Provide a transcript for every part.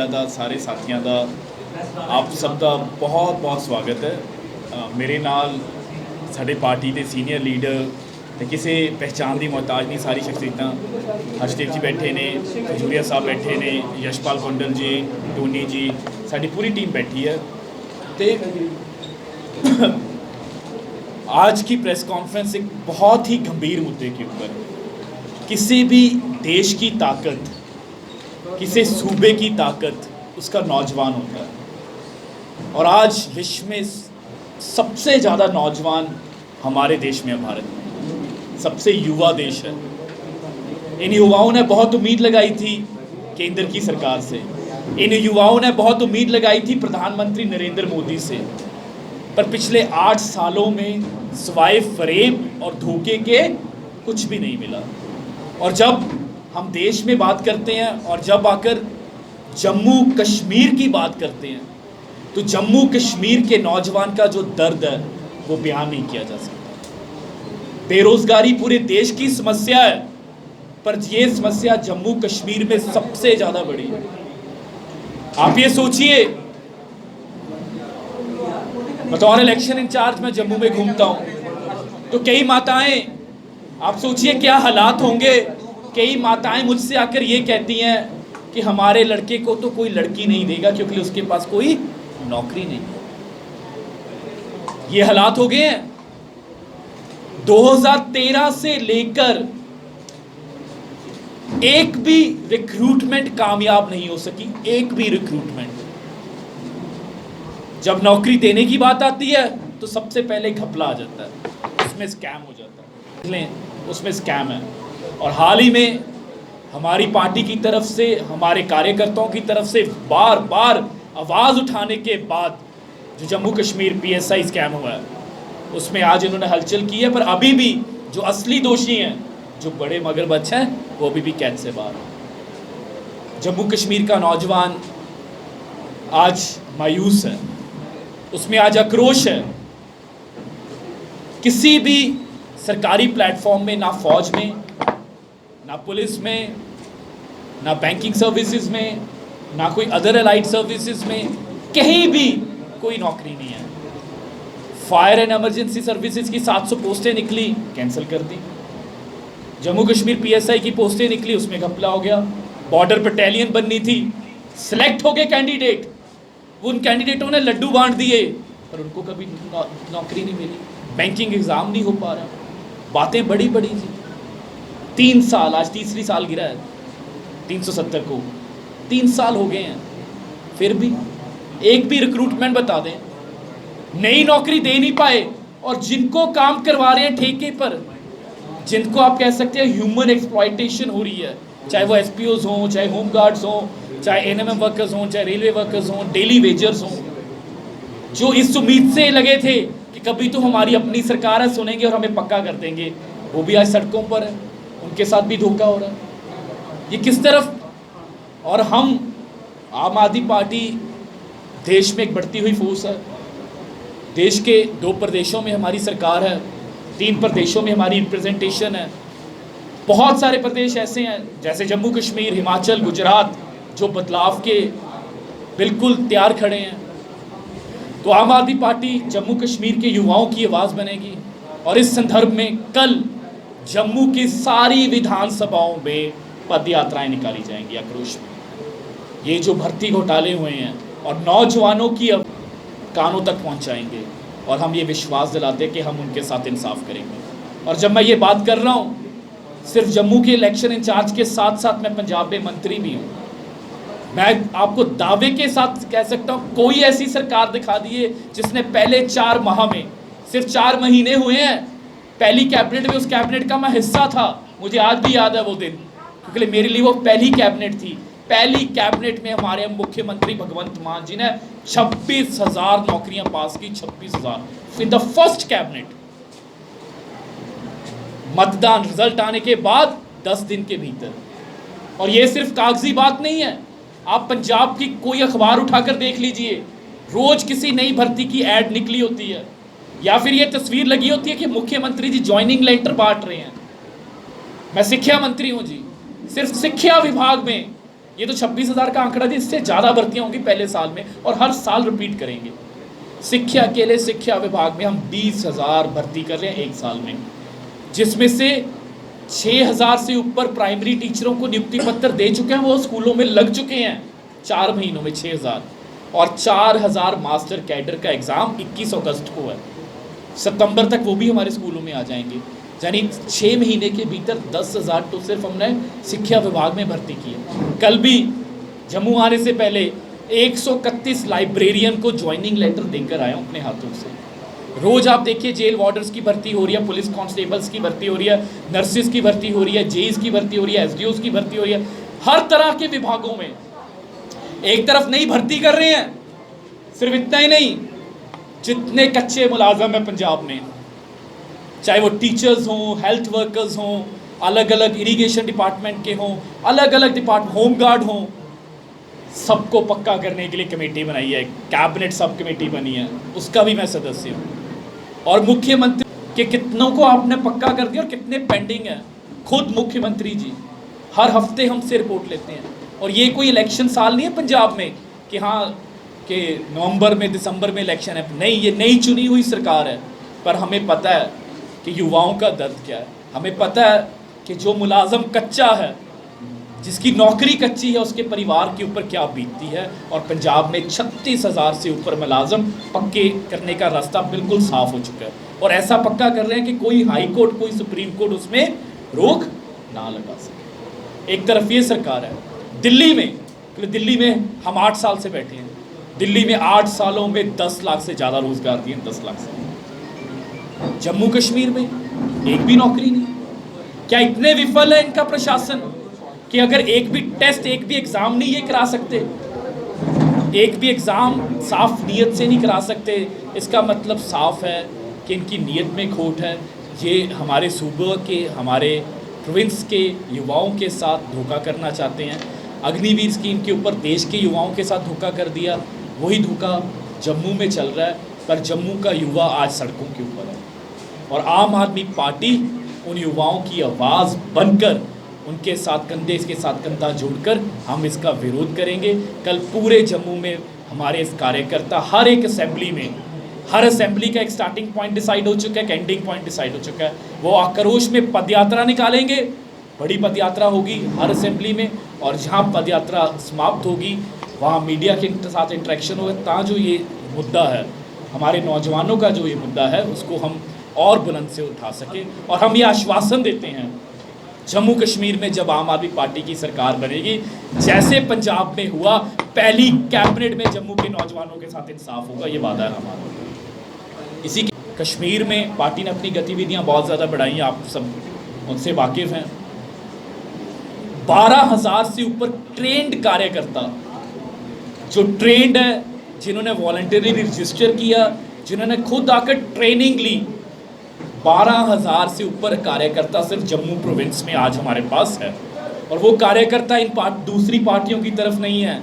Media का सारे साथियों का आप सबका बहुत बहुत स्वागत है। मेरे नाल साडे पार्टी के सीनियर लीडर तो किसी पहचान की मोहताज नहीं, सारी शख्सियत हर्षदीप जी बैठे ने, खजूरिया साहब बैठे ने, यशपाल कुंडल जी, टोनी जी, साड़ी पूरी टीम बैठी है। तो आज की प्रेस कॉन्फ्रेंस एक बहुत ही गंभीर मुद्दे के ऊपर, किसी भी देश की ताकत, किसी सूबे की ताकत उसका नौजवान होता है, और आज विश्व में सबसे ज़्यादा नौजवान हमारे देश में है। भारत में सबसे युवा देश है। इन युवाओं ने बहुत उम्मीद लगाई थी केंद्र की सरकार से, इन युवाओं ने बहुत उम्मीद लगाई थी प्रधानमंत्री नरेंद्र मोदी से, पर पिछले 8 सालों में सिवाय फरेब और धोखे के कुछ भी नहीं मिला। और जब हम देश में बात करते हैं और जब आकर जम्मू कश्मीर की बात करते हैं, तो जम्मू कश्मीर के नौजवान का जो दर्द है वो बयान नहीं किया जा सकता। बेरोजगारी पूरे देश की समस्या है, पर ये समस्या जम्मू कश्मीर में सबसे ज़्यादा बड़ी है। आप ये सोचिए, बतौर इलेक्शन इंचार्ज मैं जम्मू में घूमता हूँ, तो कई माताएं, आप सोचिए क्या हालात होंगे। कई माताएं मुझसे आकर ये कहती हैं कि हमारे लड़के को तो कोई लड़की नहीं देगा क्योंकि उसके पास कोई नौकरी नहीं है। ये हालात हो गए हैं। 2013 से लेकर एक भी रिक्रूटमेंट कामयाब नहीं हो सकी, एक भी रिक्रूटमेंट। जब नौकरी देने की बात आती है तो सबसे पहले घपला आ जाता है, उसमें स्कैम हो जाता है, उसमें स्कैम है। और हाल ही में हमारी पार्टी की तरफ से, हमारे कार्यकर्ताओं की तरफ से बार बार आवाज़ उठाने के बाद जो जम्मू कश्मीर PSI स्कैम हुआ है, उसमें आज इन्होंने हलचल की है, पर अभी भी जो असली दोषी हैं, जो बड़े मगरमच्छ हैं, वो अभी भी कैद से बाहर हैं। जम्मू कश्मीर का नौजवान आज मायूस है, उसमें आज आक्रोश है। किसी भी सरकारी प्लेटफॉर्म में, ना फौज में, ना पुलिस में, ना बैंकिंग सर्विसेज में, ना कोई अदर अलाइड सर्विसेज में, कहीं भी कोई नौकरी नहीं है। फायर एंड इमरजेंसी सर्विसेज की 700 पोस्टें निकली, कैंसिल कर दी। जम्मू कश्मीर PSI की पोस्टें निकली, उसमें घपला हो गया। बॉर्डर बटालियन बननी थी, सिलेक्ट हो गए कैंडिडेट, उन कैंडिडेटों ने लड्डू बांट दिए, पर उनको कभी नौकरी नहीं मिली। बैंकिंग एग्ज़ाम नहीं हो पा रहा। बातें बड़ी बड़ी थी। 3 साल, आज तीसरी साल गिरा है 370 को, 3 साल हो गए हैं, फिर भी एक भी रिक्रूटमेंट बता दें, नई नौकरी दे नहीं पाए। और जिनको काम करवा रहे हैं ठेके पर, जिनको आप कह सकते हैं ह्यूमन एक्सप्लॉयटेशन हो रही है, चाहे वो SPOs हों, चाहे होम गार्ड्स हों, चाहे NMM वर्कर्स हों, चाहे रेलवे वर्कर्स हों, डेली वेजर्स हों, जो इस उम्मीद से लगे थे कि कभी तो हमारी अपनी सरकार है, सुनेंगे और हमें पक्का कर देंगे, वो भी आज सड़कों पर है, उनके साथ भी धोखा हो रहा है। ये किस तरफ? और हम आम आदमी पार्टी देश में एक बढ़ती हुई फोर्स है। देश के 2 प्रदेशों में हमारी सरकार है, 3 प्रदेशों में हमारी रिप्रेजेंटेशन है। बहुत सारे प्रदेश ऐसे हैं जैसे जम्मू कश्मीर, हिमाचल, गुजरात, जो बदलाव के बिल्कुल तैयार खड़े हैं। तो आम आदमी पार्टी जम्मू कश्मीर के युवाओं की आवाज़ बनेगी, और इस संदर्भ में कल जम्मू की सारी विधानसभाओं में पद यात्राएँ निकाली जाएंगी आक्रोश में। ये जो भर्ती घोटाले हुए हैं और नौजवानों की कानों तक पहुंचाएंगे, और हम ये विश्वास दिलाते हैं कि हम उनके साथ इंसाफ करेंगे। और जब मैं ये बात कर रहा हूँ, सिर्फ जम्मू के इलेक्शन इंचार्ज के साथ साथ मैं पंजाब में मंत्री भी हूँ। मैं आपको दावे के साथ कह सकता हूँ, कोई ऐसी सरकार दिखा दिए जिसने पहले 4 माह में, सिर्फ 4 महीने हुए हैं, पहली कैबिनेट में, उस कैबिनेट का मैं हिस्सा था, मुझे आज भी याद है वो दिन, क्योंकि मेरे लिए वो पहली कैबिनेट थी। पहली कैबिनेट में हमारे मुख्यमंत्री भगवंत मान जी ने 26,000 नौकरियां पास की, 26,000 इन द फर्स्ट कैबिनेट। मतदान रिजल्ट आने के बाद 10 दिन के भीतर। और ये सिर्फ कागजी बात नहीं है, आप पंजाब की कोई अखबार उठाकर देख लीजिए, रोज किसी नई भर्ती की ऐड निकली होती है, या फिर ये तस्वीर लगी होती है कि मुख्यमंत्री जी ज्वाइनिंग लेटर बांट रहे हैं। मैं शिक्षा मंत्री हूं जी, सिर्फ शिक्षा विभाग में ये तो 26,000 का आंकड़ा थी, इससे ज़्यादा भर्तियाँ होंगी पहले साल में और हर साल रिपीट करेंगे। शिक्षा अकेले शिक्षा विभाग में हम 20,000 भर्ती कर रहे हैं एक साल में, जिसमें से 6,000 से ऊपर प्राइमरी टीचरों को नियुक्ति पत्र दे चुके हैं, वो स्कूलों में लग चुके हैं 4 महीनों में 6,000, और 4,000 मास्टर कैडर का एग्ज़ाम 21 अगस्त को है। सितंबर तक वो भी हमारे स्कूलों में आ जाएंगे, यानी 6 महीने के भीतर 10,000 तो सिर्फ हमने शिक्षा विभाग में भर्ती की है। कल भी जम्मू आने से पहले 131 लाइब्रेरियन को ज्वाइनिंग लेटर देकर आया हूँ अपने हाथों से। रोज़ आप देखिए जेल वार्डर्स की भर्ती हो रही है, पुलिस कांस्टेबल्स की भर्ती हो रही है, नर्सिस की भर्ती हो रही है, जेईस की भर्ती हो रही है, एसडीओस की भर्ती हो रही है। हर तरह के विभागों में एक तरफ नहीं भर्ती कर रहे हैं। सिर्फ इतना ही नहीं, जितने कच्चे मुलाजम हैं पंजाब में, चाहे वो टीचर्स हों, हेल्थ वर्कर्स हों, अलग अलग इरिगेशन डिपार्टमेंट के हों, अलग अलग डिपार्टमेंट, होम गार्ड हों, सबको पक्का करने के लिए कमेटी बनाई है, कैबिनेट सब कमेटी बनी है, उसका भी मैं सदस्य हूँ। और मुख्यमंत्री के कितनों को आपने पक्का कर दिया और कितने पेंडिंग हैं, खुद मुख्यमंत्री जी हर हफ्ते हमसे रिपोर्ट लेते हैं। और ये कोई इलेक्शन साल नहीं है पंजाब में कि हाँ कि नवंबर में दिसंबर में इलेक्शन है, नहीं, ये नई चुनी हुई सरकार है। पर हमें पता है कि युवाओं का दर्द क्या है, हमें पता है कि जो मुलाजम कच्चा है, जिसकी नौकरी कच्ची है, उसके परिवार के ऊपर क्या बीतती है। और पंजाब में 36,000 से ऊपर मुलाजम पक्के करने का रास्ता बिल्कुल साफ हो चुका है, और ऐसा पक्का कर रहे हैं कि कोई हाई कोर्ट, कोई सुप्रीम कोर्ट उसमें रोक ना लगा सके। एक तरफ ये सरकार है, दिल्ली में, क्योंकि दिल्ली में हम 8 साल से बैठे हैं, दिल्ली में 8 सालों में 10 लाख से ज़्यादा रोजगार दिए, 10 लाख से। जम्मू कश्मीर में एक भी नौकरी नहीं। क्या इतने विफल है इनका प्रशासन कि अगर एक भी टेस्ट, एक भी एग्ज़ाम नहीं ये करा सकते, एक भी एग्ज़ाम साफ नीयत से नहीं करा सकते? इसका मतलब साफ है कि इनकी नीयत में खोट है। ये हमारे सूबे के, हमारे प्रोविंस के युवाओं के साथ धोखा करना चाहते हैं। अग्निवीर स्कीम के ऊपर देश के युवाओं के साथ धोखा कर दिया, वही धोखा जम्मू में चल रहा है। पर जम्मू का युवा आज सड़कों के ऊपर है, और आम आदमी पार्टी उन युवाओं की आवाज़ बनकर, उनके साथ कंधे के साथ कंधा जोड़कर हम इसका विरोध करेंगे। कल पूरे जम्मू में हमारे इस कार्यकर्ता, हर एक असेंबली में, हर असेंबली का एक स्टार्टिंग पॉइंट डिसाइड हो चुका है, एक एंडिंग पॉइंट डिसाइड हो चुका है। वो आक्रोश में पदयात्रा निकालेंगे, बड़ी पदयात्रा होगी हर असेंबली में, और जहाँ पदयात्रा समाप्त होगी वहाँ मीडिया के साथ इंटरेक्शन होगा, ताकि जो ये मुद्दा है, हमारे नौजवानों का जो ये मुद्दा है, उसको हम और बुलंद से उठा सकें। और हम ये आश्वासन देते हैं, जम्मू कश्मीर में जब आम आदमी पार्टी की सरकार बनेगी, जैसे पंजाब में हुआ, पहली कैबिनेट में जम्मू के नौजवानों के साथ इंसाफ होगा, ये वादा है हमारा। इसी कश्मीर में पार्टी ने अपनी गतिविधियां बहुत ज़्यादा बढ़ाई हैं, आप सब उनसे वाकिफ़ हैं। 12,000 से ऊपर ट्रेंड कार्यकर्ता, जो ट्रेंड है, जिन्होंने वॉलंटरी रजिस्टर किया, जिन्होंने खुद आकर ट्रेनिंग ली, 12,000 से ऊपर कार्यकर्ता सिर्फ जम्मू प्रोविंस में आज हमारे पास है। और वो कार्यकर्ता इन दूसरी पार्टियों की तरफ नहीं है,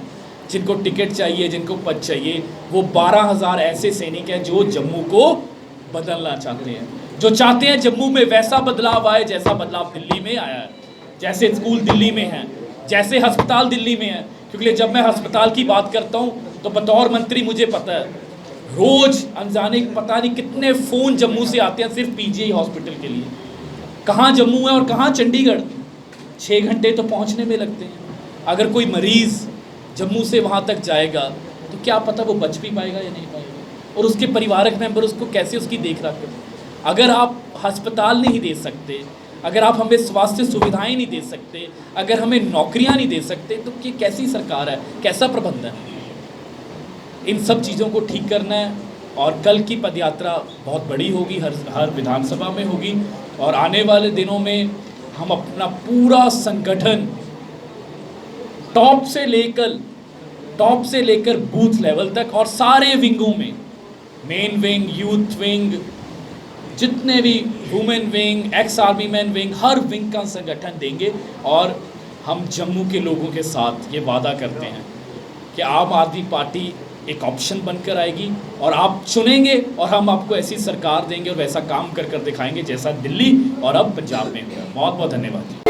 जिनको टिकट चाहिए, जिनको पद चाहिए। वो 12,000 ऐसे सैनिक हैं जो जम्मू को बदलना चाहते हैं, जो चाहते हैं जम्मू में वैसा बदलाव आए जैसा बदलाव दिल्ली में आया है। जैसे स्कूल दिल्ली में हैं, जैसे अस्पताल दिल्ली में हैं। क्योंकि जब मैं अस्पताल की बात करता हूँ तो बतौर मंत्री मुझे पता है, रोज़ अनजाने पता नहीं कितने फ़ोन जम्मू से आते हैं सिर्फ पीजीआई हॉस्पिटल के लिए। कहाँ जम्मू है और कहाँ चंडीगढ़, 6 घंटे तो पहुँचने में लगते हैं। अगर कोई मरीज़ जम्मू से वहाँ तक जाएगा तो क्या पता वो बच भी पाएगा या नहीं पाएगा, और उसके परिवारक मेंबर उसको कैसे उसकी देख रख करें। अगर आप अस्पताल नहीं दे सकते, अगर आप हमें स्वास्थ्य सुविधाएं नहीं दे सकते, अगर हमें नौकरियां नहीं दे सकते, तो ये कैसी सरकार है, कैसा प्रबंधन है? इन सब चीज़ों को ठीक करना है। और कल की पदयात्रा बहुत बड़ी होगी, हर विधानसभा में होगी, और आने वाले दिनों में हम अपना पूरा संगठन टॉप से लेकर बूथ लेवल तक और सारे विंगों में, मेन विंग, यूथ विंग, जितने भी women wing, ex army man wing, हर विंग का संगठन देंगे। और हम जम्मू के लोगों के साथ ये वादा करते हैं कि आम आदमी पार्टी एक ऑप्शन बनकर आएगी, और आप चुनेंगे और हम आपको ऐसी सरकार देंगे और वैसा काम कर दिखाएंगे जैसा दिल्ली और अब पंजाब में हुआ। बहुत बहुत धन्यवाद जी।